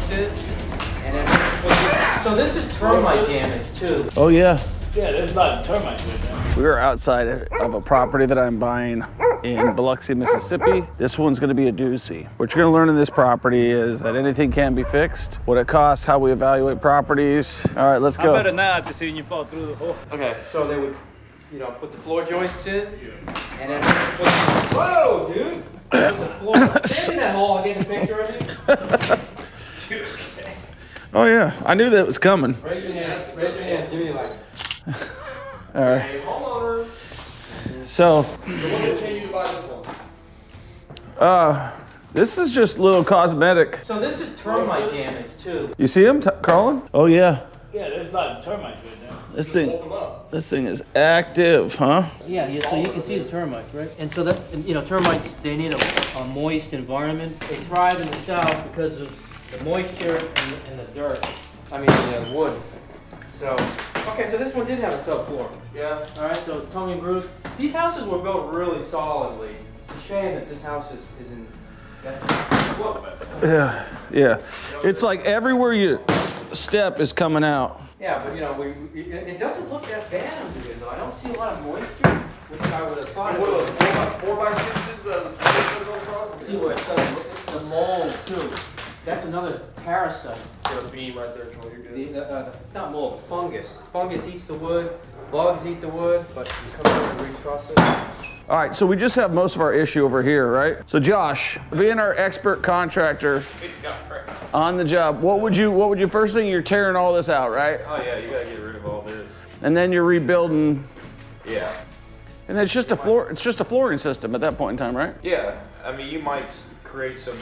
joisted. And then, so this is termite damage too. Oh yeah. Yeah, there's a lot of termites with them. We are outside of a property that I'm buying in Biloxi, Mississippi. This one's gonna be a doozy. What you're gonna learn in this property is that anything can be fixed, what it costs, how we evaluate properties. All right, let's go. I better not after seeing you fall through the hole. Okay, so they would, you know, put the floor joists in, and then put, whoa, dude! Put the floor, stand in that hole, I'll get a picture of you. Oh yeah, I knew that was coming. Raise your hands, give me like. All right. Hey, homeowner. So, What would pay you to buy this one? this is just little cosmetic. So this is termite damage too. You see him crawling? Oh yeah. Yeah, there's a lot of termites with them. This thing is active, huh? Yeah, so you can see the termites, right? And so that, you know, termites, they need a moist environment. They thrive in the south because of the moisture and the dirt. I mean, the wood. So, okay, so this one did have a subfloor. Yeah. All right, so tongue and groove. These houses were built really solidly. It's a shame that this house is in. Yeah, yeah. It's like everywhere you step is coming out. Yeah, but you know, it doesn't look that bad under here, though. I don't see a lot of moisture, which I would have thought. What are those, 4x6s? See where it's the mold too. That's another parasite. Got a beam right there, Joel. You're good. It's not mold, fungus. Fungus eats the wood, bugs eat the wood, but you come over and retruss it. All right, so we just have most of our issue over here, right? So Josh, being our expert contractor on the job, what would you first thing, you're tearing all this out, right? Oh yeah, you gotta get rid of all this. And then you're rebuilding. Yeah. And it's just a floor, it's just a flooring system at that point in time, right? Yeah, I mean, you might create some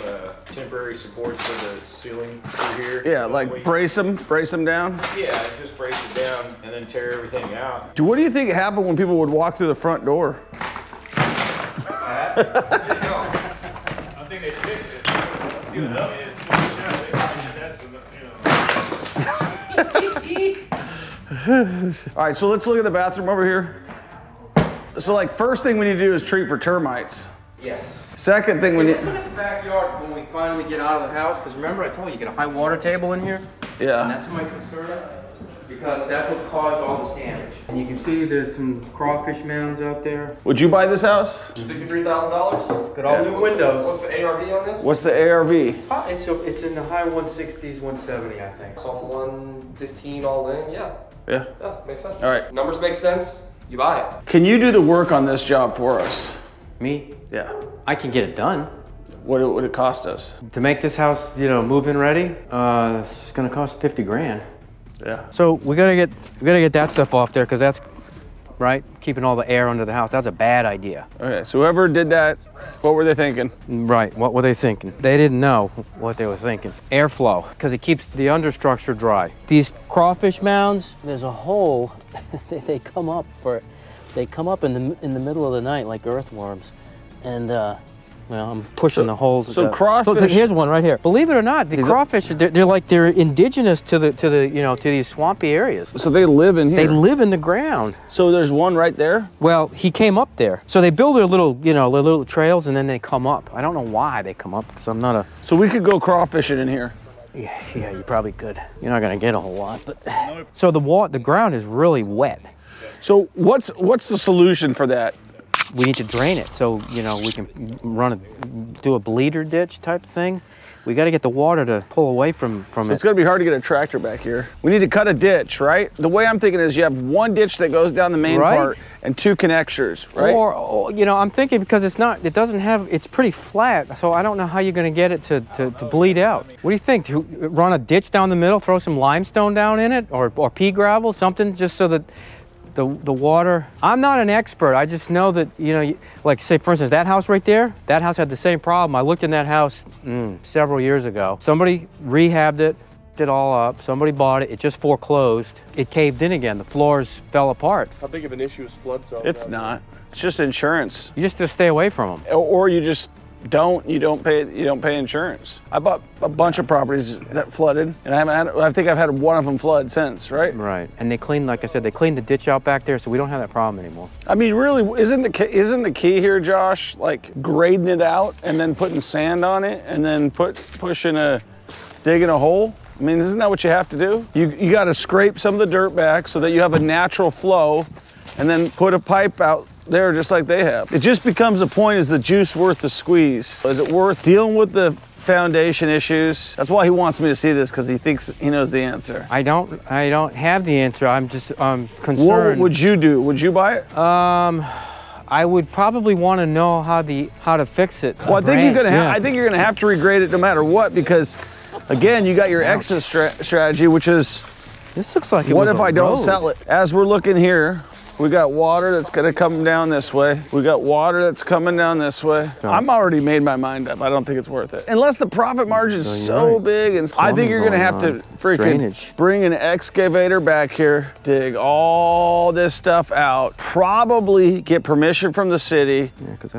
temporary supports for the ceiling through here. Yeah, like brace them down. Yeah, just brace it down and then tear everything out. What do you think happened when people would walk through the front door? I think they fixed it. You know, All right, so let's look at the bathroom over here. So like first thing we need to do is treat for termites. Yes. Second thing we need. Let's look at the backyard when we finally get out of the house, because remember I told you, you get a high water table in here? And Yeah. that's my concern, because that's what caused all this damage. And you can see there's some crawfish mounds out there. Would you buy this house? $63,000? Got all new windows. What's the ARV on this? What's the ARV? It's in the high 160s, 170, I think. So 115 all in, yeah. Yeah. Yeah, makes sense. All right. Numbers make sense, you buy it. Can you do the work on this job for us? Me? Yeah. I can get it done. What would it cost us? To make this house, you know, move-in ready, it's gonna cost 50 grand. Yeah. So we gotta get that stuff off there, because that's, right, keeping all the air under the house, that's a bad idea. Okay, so whoever did that, what were they thinking? Right, what were they thinking? They didn't know what they were thinking. Airflow, because it keeps the understructure dry. These crawfish mounds, there's a hole, they come up in the middle of the night like earthworms. And well, I'm pushing the holes. So crawfish. Look, here's one right here. Believe it or not, the crawfish, they're indigenous to to these swampy areas. So they live in here. They live in the ground. So there's one right there? Well, he came up there. So they build their little, their little trails, and then they come up. I don't know why they come up, because I'm not a... So we could go crawfishing in here. Yeah, you probably could. You're not gonna get a whole lot, but... So the ground is really wet. So what's the solution for that? We need to drain it, so we can do a bleeder ditch type thing. We got to get the water to pull away from it. It's going to be hard to get a tractor back here. We need to cut a ditch, right? The way I'm thinking is you have one ditch that goes down the main part and two connectors, right? Or I'm thinking, because it's pretty flat, so I don't know how you're going to get it to bleed out. What do you think? Run a ditch down the middle, throw some limestone down in it, or pea gravel, something, just so that the water. I'm not an expert. I just know that, like say for instance, that house right there, that house had the same problem. I looked in that house several years ago. Somebody rehabbed it, did it all up. Somebody bought it. It just foreclosed. It caved in again. The floors fell apart. How big of an issue is flood zone? It's not. It's just insurance. You just have to stay away from them. Or you just you don't pay insurance. I bought a bunch of properties that flooded, and I think I've had one of them flood since, right? Right. And they cleaned, like I said, they cleaned the ditch out back there, so we don't have that problem anymore. I mean, really, isn't the key here, Josh, like grading it out and then putting sand on it and then pushing a digging a hole? I mean, isn't that what you have to do? You got to scrape some of the dirt back so that you have a natural flow, and then put a pipe out there just like they have. It just becomes a point, is the juice worth the squeeze? Is it worth dealing with the foundation issues? That's why he wants me to see this, because he thinks he knows the answer. I don't have the answer. I'm just concerned. What would you do? Would you buy it? I would probably want to know how to fix it. Well, I think you're gonna have to regrade it no matter what, because again, you got your exit strategy, which is, this looks like it what was if a I don't road. sell it? As we're looking here, we got water that's gonna come down this way. We got water that's coming down this way. I'm already made my mind up. I don't think it's worth it. Unless the profit margin is so big, and I think you're gonna have to freaking bring an excavator back here, dig all this stuff out, probably get permission from the city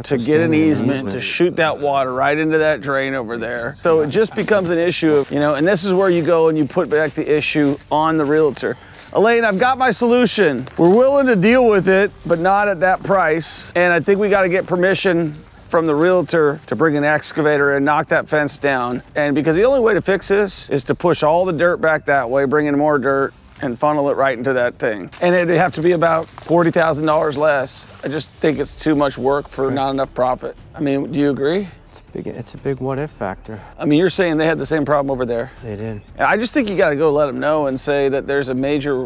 to get an easement to shoot that water right into that drain over there. So it just becomes an issue of, and this is where you go and you put back the issue on the realtor. Elaine, I've got my solution. We're willing to deal with it, but not at that price. And I think we got to get permission from the realtor to bring an excavator and knock that fence down. And because the only way to fix this is to push all the dirt back that way, bring in more dirt, and funnel it right into that thing. And it'd have to be about $40,000 less. I just think it's too much work for not enough profit. I mean, do you agree? It's a big what if factor. I mean, you're saying they had the same problem over there. They did. And I just think you got to go let them know and say that there's a major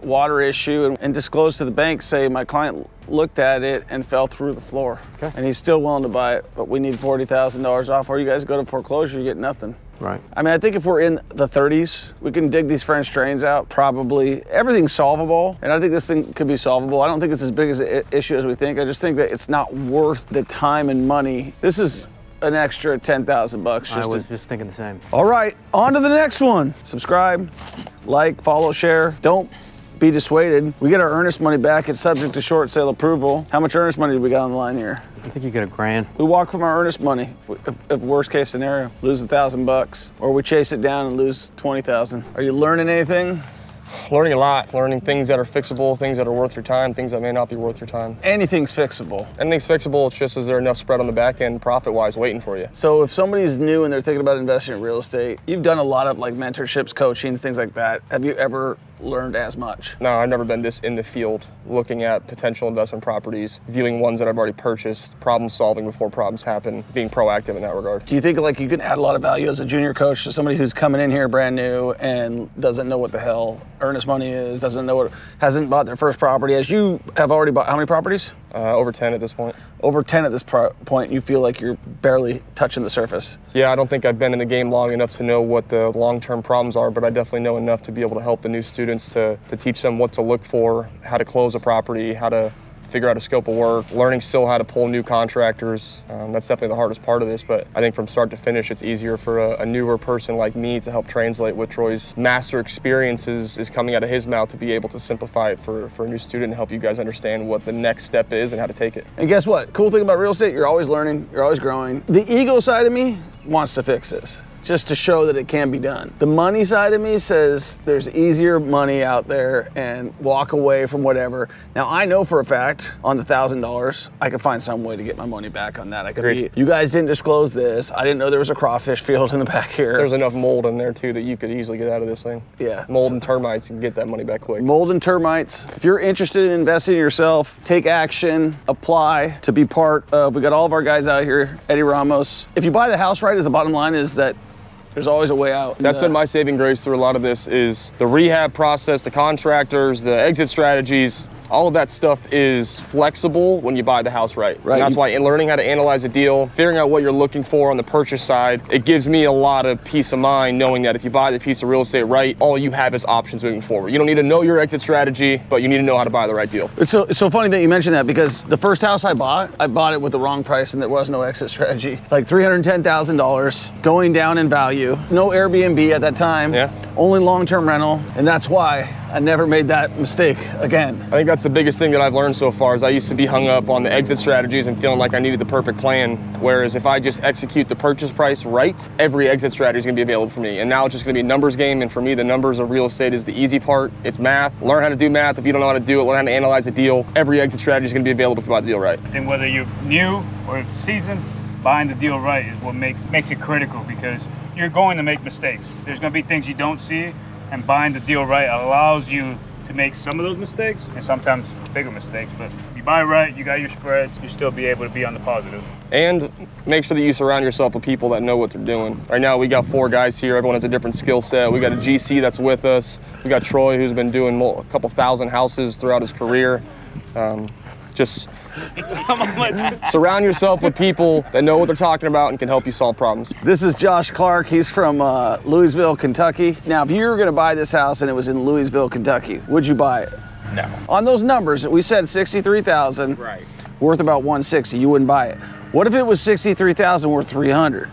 water issue, and disclose to the bank, say my client looked at it and fell through the floor. Okay. And he's still willing to buy it, but we need $40,000 off, or you guys go to foreclosure, you get nothing. Right. I mean, I think if we're in the 30s, we can dig these French drains out, probably. Everything's solvable, and I think this thing could be solvable. I don't think it's as big as an issue as we think. I just think that it's not worth the time and money. This is an extra 10,000 bucks. I was just thinking the same. All right, on to the next one. Subscribe, like, follow, share. Don't be dissuaded. We get our earnest money back. It's subject to short sale approval. How much earnest money do we got on the line here? I think you get $1,000. We walk from our earnest money. If worst case scenario, lose $1,000, or we chase it down and lose 20,000. Are you learning anything? Learning a lot, learning things that are fixable, things that are worth your time, things that may not be worth your time. Anything's fixable. Anything's fixable, it's just, is there enough spread on the back end profit-wise waiting for you? So if somebody's new and they're thinking about investing in real estate, you've done a lot of like mentorships, coaching, things like that. Have you ever learned as much? No, I've never been this in the field, looking at potential investment properties, viewing ones that I've already purchased, problem solving before problems happen, being proactive in that regard. Do you think like you can add a lot of value as a junior coach to somebody who's coming in here brand new and doesn't know what the hell earnest money is, hasn't bought their first property, as you have already bought how many properties? Over 10 at this point. Over 10 at this point, you feel like you're barely touching the surface. Yeah, I don't think I've been in the game long enough to know what the long-term problems are, but I definitely know enough to be able to help the new students to teach them what to look for, how to close a property, how to figure out a scope of work, learning still how to pull new contractors. That's definitely the hardest part of this, but I think from start to finish, it's easier for a newer person like me to help translate what Troy's master experiences is coming out of his mouth, to be able to simplify it for a new student and help you guys understand what the next step is and how to take it. And guess what? Cool thing about real estate, you're always learning, you're always growing. The ego side of me wants to fix this, just to show that it can be done. The money side of me says there's easier money out there, and walk away from whatever. Now I know for a fact on the $1,000, I could find some way to get my money back on that. I could be, you guys didn't disclose this. I didn't know there was a crawfish field in the back here. There's enough mold in there too that you could easily get out of this thing. Yeah. Mold and termites, you can get that money back quick. Mold and termites. If you're interested in investing in yourself, take action, apply to be part of, we got all of our guys out here, Eddie Ramos. If you buy the house right, is the bottom line is that there's always a way out. That's been my saving grace through a lot of this, is the rehab process, the contractors, the exit strategies. All of that stuff is flexible when you buy the house right. And that's why in learning how to analyze a deal, figuring out what you're looking for on the purchase side, it gives me a lot of peace of mind knowing that if you buy the piece of real estate right, all you have is options moving forward. You don't need to know your exit strategy, but you need to know how to buy the right deal. It's so funny that you mentioned that, because the first house I bought it with the wrong price and there was no exit strategy. Like $310,000 going down in value. No Airbnb at that time. Yeah. Only long-term rental. And that's why I never made that mistake again. I think that's the biggest thing that I've learned so far, is I used to be hung up on the exit strategies and feeling like I needed the perfect plan. Whereas if I just execute the purchase price right, every exit strategy is gonna be available for me. And now it's just gonna be a numbers game. And for me, the numbers of real estate is the easy part. It's math. Learn how to do math. If you don't know how to do it, learn how to analyze a deal. Every exit strategy is gonna be available if you buy the deal right. I think whether you're new or seasoned, buying the deal right is what makes it critical, because you're going to make mistakes. There's going to be things you don't see, and buying the deal right allows you to make some of those mistakes, and sometimes bigger mistakes. But if you buy right, you got your spreads, you still be able to be on the positive. And make sure that you surround yourself with people that know what they're doing. Right now, we got 4 guys here. Everyone has a different skill set. We got a GC that's with us. We got Troy, who's been doing a couple thousand houses throughout his career. Just surround yourself with people that know what they're talking about and can help you solve problems. This is Josh Clark. He's from Louisville, Kentucky. Now, if you were gonna buy this house and it was in Louisville, Kentucky, would you buy it? No. On those numbers, we said 63,000, Right. worth about 160, you wouldn't buy it. What if it was 63,000 worth 300?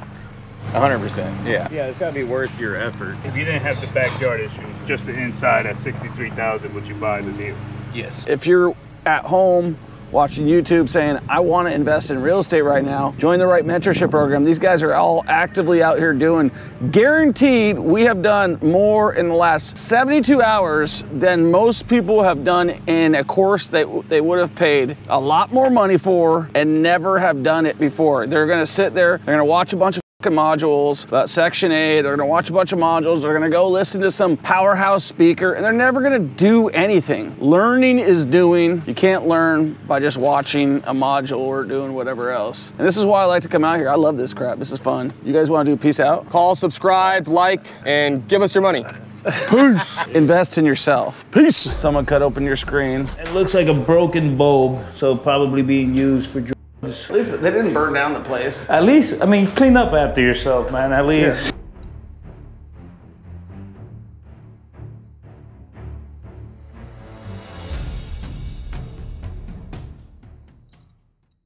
100%. Yeah. Yeah, it's got to be worth your effort. If you didn't have the backyard issues, just the inside at 63,000, would you buy the deal? Yes. If you're at home watching YouTube saying, I want to invest in real estate right now, join the Right Mentorship Program. These guys are all actively out here doing, guaranteed, we have done more in the last 72 hours than most people have done in a course that they would have paid a lot more money for and never have done it before. They're going to sit there, they're going to watch a bunch of modules about Section A, they're gonna watch a bunch of modules, they're gonna go listen to some powerhouse speaker, and they're never gonna do anything. Learning is doing. You can't learn by just watching a module or doing whatever else. And this is why I like to come out here. I love this crap. This is fun. You guys wanna do peace out? Call, subscribe, like, and give us your money. Peace. Invest in yourself. Peace. Someone cut open your screen. It looks like a broken bulb, so probably being used for drugs. At least they didn't burn down the place. At least, I mean, clean up after yourself, man, at least.